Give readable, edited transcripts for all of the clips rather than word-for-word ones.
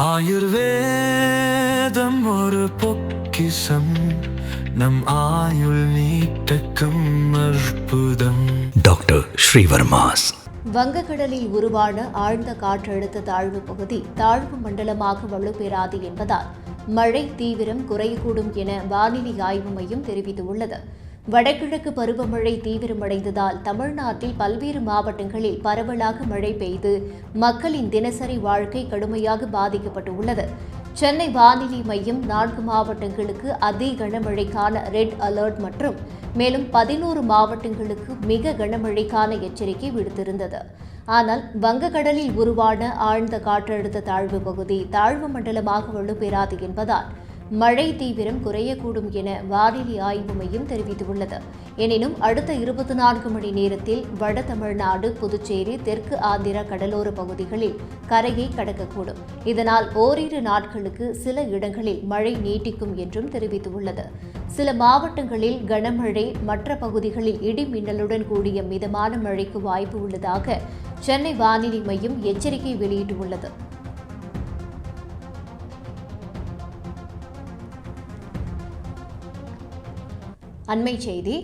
ஆயுர்வேதம் ஒரு பொக்கிஷம், நம் ஆயுள் நீட்டக்கும் அற்புதம். டாக்டர் ஸ்ரீவர்மாஸ். வங்கக்கடலில் உருவான ஆழ்ந்த காற்றழுத்த தாழ்வு பகுதி தாழ்வு மண்டலமாக வலுப்பெறாது என்பதால் மழை தீவிரம் குறையக்கூடும் என வானிலை ஆய்வு மையம் தெரிவித்துள்ளது. வடகிழக்கு பருவமழை தீவிரமடைந்ததால் தமிழ்நாட்டில் பல்வேறு மாவட்டங்களில் பரவலாக மழை பெய்து மக்களின் தினசரி வாழ்க்கை கடுமையாக பாதிக்கப்பட்டுள்ளது. சென்னை வானிலை மையம் 4 மாவட்டங்களுக்கு அதி கனமழைக்கான ரெட் அலர்ட் மற்றும் மேலும் 11 மாவட்டங்களுக்கு மிக கனமழைக்கான எச்சரிக்கை விடுத்திருந்தது. ஆனால் வங்கக்கடலில் உருவான ஆழ்ந்த காற்றழுத்த தாழ்வு பகுதி தாழ்வு மண்டலமாக வலுப்பெறாது என்பதால் மழை தீவிரம் குறையக்கூடும் என வானிலை ஆய்வு மையம் தெரிவித்துள்ளது. எனினும் அடுத்த 24 மணி நேரத்தில் வட தமிழ்நாடு, புதுச்சேரி, தெற்கு ஆந்திர கடலோர பகுதிகளில் கரையை கடக்கக்கூடும். இதனால் ஓரிரு நாட்களுக்கு சில இடங்களில் மழை நீட்டிக்கும் என்றும் தெரிவித்துள்ளது. சில மாவட்டங்களில் கனமழை, மற்ற பகுதிகளில் இடி மின்னலுடன் கூடிய மிதமான மழைக்கு வாய்ப்பு உள்ளதாக சென்னை வானிலை மையம் எச்சரிக்கை வெளியிட்டுள்ளது. அண்மை செய்தி: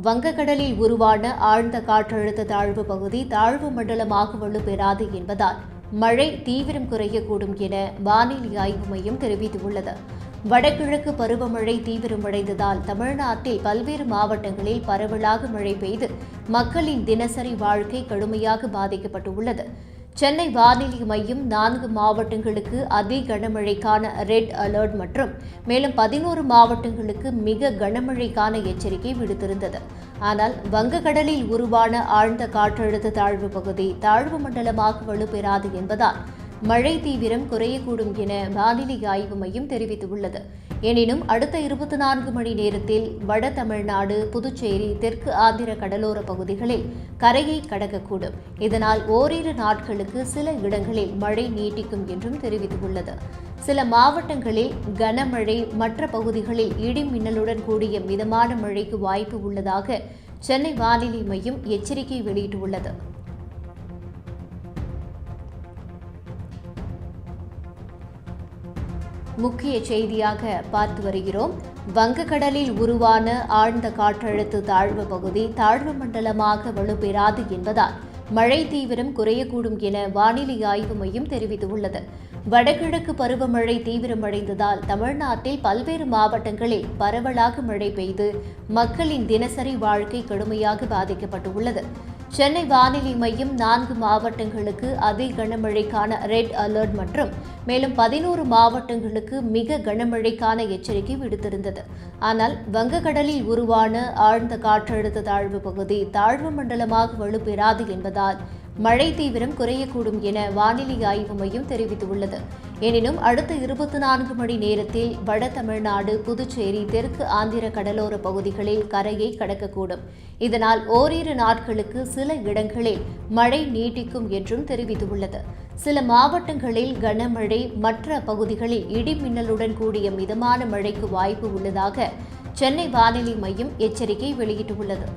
வங்கக்கடலில் உருவான ஆழ்ந்த காற்றழுத்த தாழ்வு பகுதி தாழ்வு மண்டலமாக வலுப்பெறாது என்பதால் மழை தீவிரம் குறையக்கூடும் என வானிலை ஆய்வு மையம் தெரிவித்துள்ளது. வடகிழக்கு பருவமழை தீவிரமடைந்ததால் தமிழ்நாட்டில் பல்வேறு மாவட்டங்களில் பரவலாக மழை பெய்து மக்களின் தினசரி வாழ்க்கை கடுமையாக பாதிக்கப்பட்டுள்ளது. சென்னை வானிலை மையம் 4 மாவட்டங்களுக்கு அதி கனமழைக்கான ரெட் அலர்ட் மற்றும் மேலும் 11 மாவட்டங்களுக்கு மிக கனமழைக்கான எச்சரிக்கை விடுத்திருந்தது. ஆனால் வங்கக்கடலில் உருவான ஆழ்ந்த காற்றழுத்த தாழ்வு பகுதி தாழ்வு மண்டலமாக வலுப்பெறாது என்பதால் மழை தீவிரம் குறையக்கூடும் என வானிலை ஆய்வு மையம் தெரிவித்துள்ளது. எனினும் அடுத்த 24 மணி நேரத்தில் வட தமிழ்நாடு, புதுச்சேரி, தெற்கு ஆந்திர கடலோர பகுதிகளில் கரையை கடக்கக்கூடும். இதனால் ஓரிரு நாட்களுக்கு சில இடங்களில் மழை நீட்டிக்கும் என்றும் தெரிவித்துள்ளது. சில மாவட்டங்களில் கனமழை, மற்ற பகுதிகளில் இடி மின்னலுடன் கூடிய மிதமான மழைக்கு வாய்ப்பு உள்ளதாக சென்னை வானிலை மையம் எச்சரிக்கை வெளியிட்டுள்ளது. முக்கிய செய்தியாக பார்த்து வருகிறோம். வங்கக்கடலில் உருவான ஆழ்ந்த காற்றழுத்த தாழ்வு பகுதி தாழ்வு மண்டலமாக வலுப்பெறாது என்பதால் மழை தீவிரம் குறையக்கூடும் என வானிலை ஆய்வு மையம் தெரிவித்துள்ளது. வடகிழக்கு பருவமழை தீவிரமடைந்ததால் தமிழ்நாட்டில் பல்வேறு மாவட்டங்களில் பரவலாக மழை பெய்து மக்களின் தினசரி வாழ்க்கை கடுமையாக பாதிக்கப்பட்டுள்ளது. சென்னை வானிலை மையம் 4 மாவட்டங்களுக்கு அதி கனமழைக்கான ரெட் அலர்ட் மற்றும் மேலும் 11 மாவட்டங்களுக்கு மிக கனமழைக்கான எச்சரிக்கை விடுத்திருந்தது. ஆனால் வங்கக்கடலில் உருவான ஆழ்ந்த காற்றழுத்த தாழ்வு பகுதி தாழ்வு மண்டலமாக வலுப்பெறாது என்பதால் மழை தீவிரம் குறையக்கூடும் என வானிலை ஆய்வு மையம் தெரிவித்துள்ளது. எனினும் அடுத்த 24 மணி நேரத்தில் வட தமிழ்நாடு, புதுச்சேரி, தெற்கு ஆந்திர கடலோர பகுதிகளில் கரையை கடக்கக்கூடும். இதனால் ஓரிரு நாட்களுக்கு சில இடங்களில் மழை நீட்டிக்கும் என்றும் தெரிவித்துள்ளது. சில மாவட்டங்களில் கனமழை, மற்ற பகுதிகளில் இடி மின்னலுடன் கூடிய மிதமான மழைக்கு வாய்ப்பு உள்ளதாக சென்னை வானிலை மையம் எச்சரிக்கை வெளியிட்டுள்ளது.